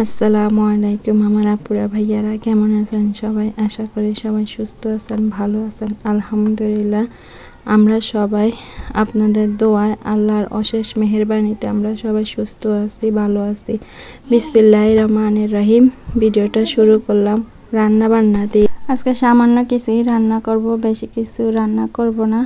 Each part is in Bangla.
আসসালামু আলাইকুম আমার আপুরা ভাইয়ারা, কেমন আছেন সবাই? আশা করি সবাই সুস্থ আছেন, ভালো আছেন। আলহামদুলিল্লাহ আমরা সবাই আপনাদের দোয়ায়, আল্লাহর অশেষ মেহেরবানিতে আমরা সবাই সুস্থ আছি, ভালো আছি। বিসমিল্লাহির রহমানির রহিম। ভিডিওটা শুরু করলাম রান্না বান্না দিয়ে। আজকে সামান্য কিছুই রান্না করব, বেশি কিছু রান্না করব না।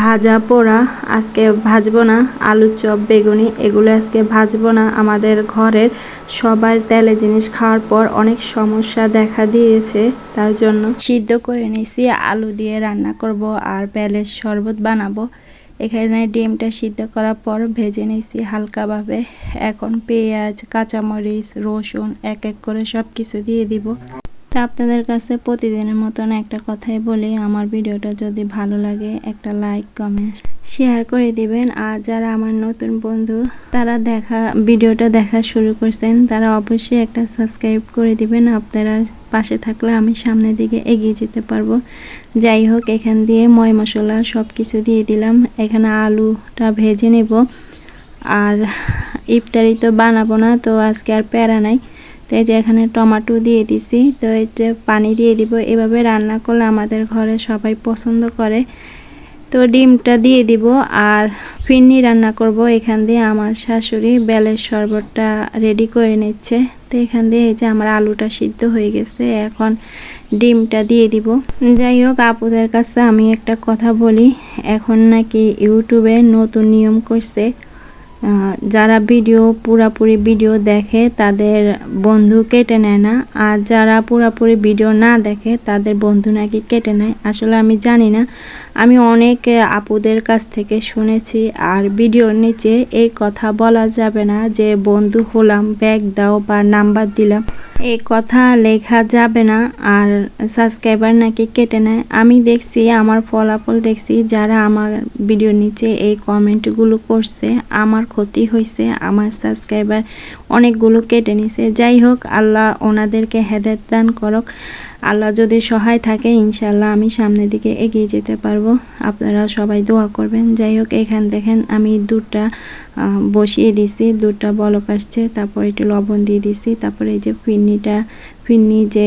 ভাজা পোড়া আজকে ভাজবো না, আলুর চপ বেগুনি এগুলো আজকে ভাজবো না। আমাদের ঘরের সবার তেলে জিনিস খাওয়ার পর অনেক সমস্যা দেখা দিয়েছে, তার জন্য সিদ্ধ করে নিয়েছি। আলু দিয়ে রান্না করব আর বেলের শরবত বানাবো। এখানে ডিমটা সিদ্ধ করার পর ভেজে নিয়েছি হালকাভাবে। এখন পেঁয়াজ, কাঁচামরিচ, রসুন এক এক করে সব কিছু দিয়ে দিব। তা আপনাদের কাছে প্রতিদিনের মতন একটা কথাই বলি, আমার ভিডিওটা যদি ভালো লাগে একটা লাইক কমেন্ট শেয়ার করে দিবেন। আর যারা আমার নতুন বন্ধু তারা ভিডিওটা দেখা শুরু করছেন, তারা অবশ্যই একটা সাবস্ক্রাইব করে দিবেন। আপনারা পাশে থাকলে আমি সামনের দিকে এগিয়ে যেতে পারবো। যাই হোক, এখান দিয়ে ময় মশলা সব কিছু দিয়ে দিলাম। এখানে আলুটা ভেজে নেব। আর ইফতারি তো বানাবো না, তো আজকে আর প্যারা নাই। তো এই যে এখানে টমেটো দিয়ে দিছি, তো এই যে পানি দিয়ে দিব। এভাবে রান্না করলে আমাদের ঘরে সবাই পছন্দ করে। তো ডিমটা দিয়ে দিব আর ফিরনি রান্না করব। এখান দিয়ে আমার শাশুড়ি বেলের শরবতটা রেডি করে নিচ্ছে। তো এখান দিয়ে এই যে আমার আলুটা সিদ্ধ হয়ে গেছে, এখন ডিমটা দিয়ে দিব। যাই হোক, আপুদের কাছে আমি একটা কথা বলি, এখন নাকি ইউটিউবে নতুন নিয়ম করছে, যারা পুরাপুরি ভিডিও দেখে তাদের বন্ধু কেটে নেয় না, আর যারা পুরাপুরি ভিডিও না দেখে তাদের বন্ধু নাকি কেটে নেয়। আসলে আমি জানি না, আমি অনেক আপুদের কাছ থেকে শুনেছি। আর ভিডিওর নিচে এই কথা বলা যাবে না যে বন্ধু হলাম ব্যাগ দাও বা নাম্বার দিলাম, এই কথা লেখা যাবে না। আর সাবস্ক্রাইবার নাকি কেটে নেয়। আমি দেখছি, আমার ফলাফল দেখছি, যারা আমার ভিডিওর নিচে এই কমেন্টগুলো করছে আমার ক্ষতি হয়েছে, আমার সাবস্ক্রাইবার অনেকগুলো কেটে নিছে। যাই হোক, আল্লাহ ওনাদেরকে হেদায়েত দান করুক। আল্লাহ যদি সহায় থাকে ইনশাল্লাহ আমি সামনের দিকে এগিয়ে যেতে পারবো। আপনারা সবাই দোয়া করবেন। যাই হোক, এখান দেখেন আমি দুধটা বসিয়ে দিছি, দুধটা বলক আসছে, তারপর একটু লবণ দিয়ে দিছি। তারপরে এই যে ফিরনি যে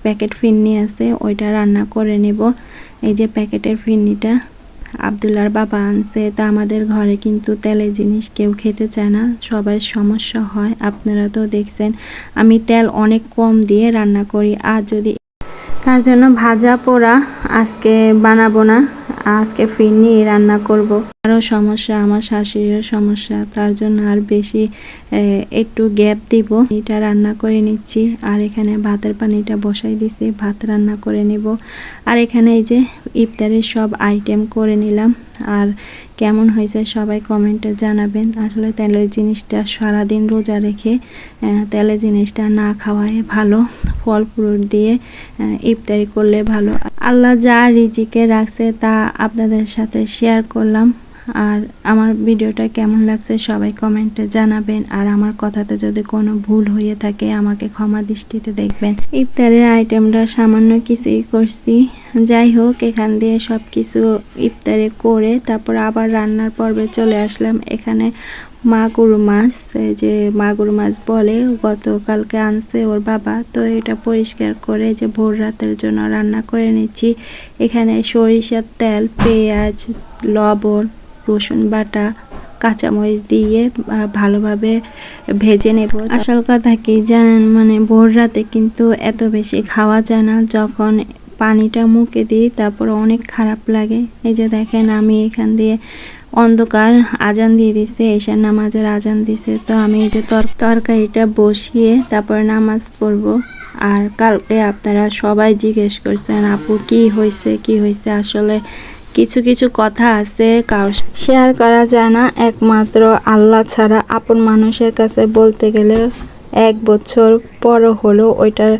প্যাকেট ফিরনি আছে ওইটা রান্না করে নেব। এই যে প্যাকেটের ফিরনিটা আব্দুল্লাহর বাবা আনছে। তা আমাদের ঘরে কিন্তু তেলের জিনিস কেউ খেতে চায় না, সবার সমস্যা হয়। আপনারা তো দেখছেন আমি তেল অনেক কম দিয়ে রান্না করি। আর যদি তার জন্য ভাজা পোড়া আজকে বানাবো না, আজকে ফিরনি রান্না করব। আরও সমস্যা, আমার শাশুড়িরও সমস্যা, তার জন্য আর বেশি একটু গ্যাপ দিব। এটা রান্না করে নিচ্ছি। আর এখানে ভাতের পানিটা বসাই দিছি, ভাত রান্না করে নিব। আর এখানে এই যে ইফতারের সব আইটেম করে নিলাম। আর কেমন হয়েছে সবাই কমেন্টে জানাবেন। আসলে তেলের জিনিসটা সারাদিন রোজা রেখে তেলের জিনিসটা না খাওয়াই ভালো, ফল ফ্রুট দিয়ে ইফতারি করলে ভালো। আল্লাহ যা রিজিকে রাখছে তা আপনাদের সাথে শেয়ার করলাম। আর আমার ভিডিওটা কেমন লাগছে সবাই কমেন্টে জানাবেন। আর আমার কথাতে যদি কোনো ভুল হয়ে থাকে আমাকে ক্ষমা দৃষ্টিতে দেখবেন। ইফতারের আইটেমটা সামান্য কিছুই করছি। যাই হোক, এখান দিয়ে সব কিছু ইফতারে করে তারপর আবার রান্নার পর্বে চলে আসলাম। এখানে মাগুর মাছ, যে মাগুর মাছ বলে, গতকালকে আনছে ওর বাবা। তো এটা পরিষ্কার করে যে ভোর রাতের জন্য রান্না করে নিচ্ছি। এখানে সরিষার তেল, পেঁয়াজ, লবণ, রসুন বাটা, কাঁচামরিচ দিয়ে ভালোভাবে ভেজে নেব। আসল কথা কি জানেন, মানে ভোর রাতে কিন্তু এত বেশি খাওয়া যায় না। যখন পানিটা মুখে দিই তারপর অনেক খারাপ লাগে। এই যে দেখেন আমি এখান দিয়ে অন্ধকার আজান দিয়ে দিছে, এশার নামাজের আজান দিছে। তো আমি এই যে তরকারিটা বসিয়ে তারপরে নামাজ পড়ব। আর কালকে আপনারা সবাই জিজ্ঞেস করছেন আপু কি হয়েছে। আসলে কিছু কথা আছে কারো শেয়ার করা যায় না, একমাত্র আল্লাহ ছাড়া। আপন মানুষের কাছে বলতে গেলে 1 বছর পর হলো ওইটার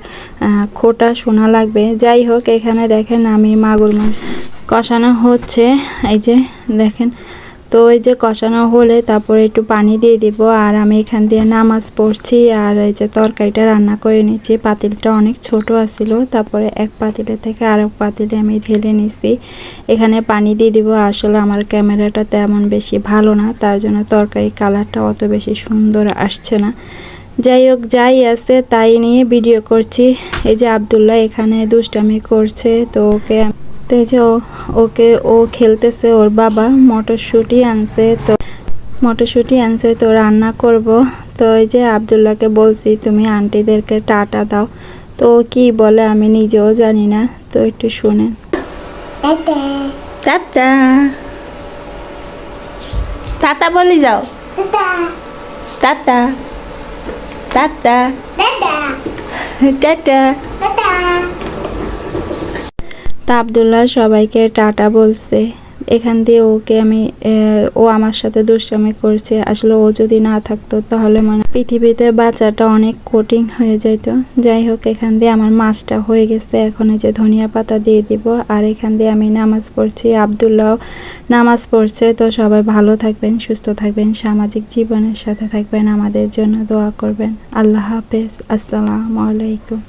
খোটা শোনা লাগবে। যাই হোক, এখানে দেখেন আমি মাগুর মাছ কষানো হচ্ছে, এই যে দেখেন। তো এই যে কষানো হলে তারপরে একটু পানি দিয়ে দিব। আর আমি এখান দিয়ে নামাজ পড়ছি আর এই যে তরকারিটা রান্না করে নিচ্ছি। পাতিলটা অনেক ছোট আছিল, তারপরে এক পাতিলে থেকে আরেক পাতিলে আমি ঢেলে নিছি। এখানে পানি দিয়ে দিব। আসলে আমার ক্যামেরাটা তেমন বেশি ভালো না, তার জন্য তরকারি কালারটা অত বেশি সুন্দর আসছে না। যাই হোক, যাই আছে তাই নিয়ে ভিডিও করছি। এই যে আব্দুল্লাহ এখানে দুষ্টামি করছে, তো ওকে তো এই যে ওকে ও খেলতেছে, ওর বাবা মটরশুঁটি আনছে, তো রান্না করব। তো এই যে আব্দুল্লাহকে বলছি তুমি আন্টিদেরকে টাটা দাও, তো কি বলে আমি নিজেও জানি না, তো একটু শুনেন। টাটা টাটা বলি যাও, টাটা টাটা টাটা। তা আব্দুল্লাহ সবাইকে টাটা বলছে। এখান দিয়ে ওকে আমি ও আমার সাথে দুষ্টামি করছে। আসলে ও যদি না থাকতো তাহলে মানে পৃথিবীতে বাঁচাটা অনেক কঠিন হয়ে যেত। যাই হোক, এখান দিয়ে আমার মাছটা হয়ে গেছে। এখন এই যে ধনিয়া পাতা দিয়ে দিব, আর এখান দিয়ে আমি নামাজ পড়ছি, আব্দুল্লাহ নামাজ পড়ছে। তো সবাই ভালো থাকবেন, সুস্থ থাকবেন, সামাজিক জীবনের সাথে থাকবেন, আমাদের জন্য দোয়া করবেন। আল্লাহ হাফেজ, আসসালামু আলাইকুম।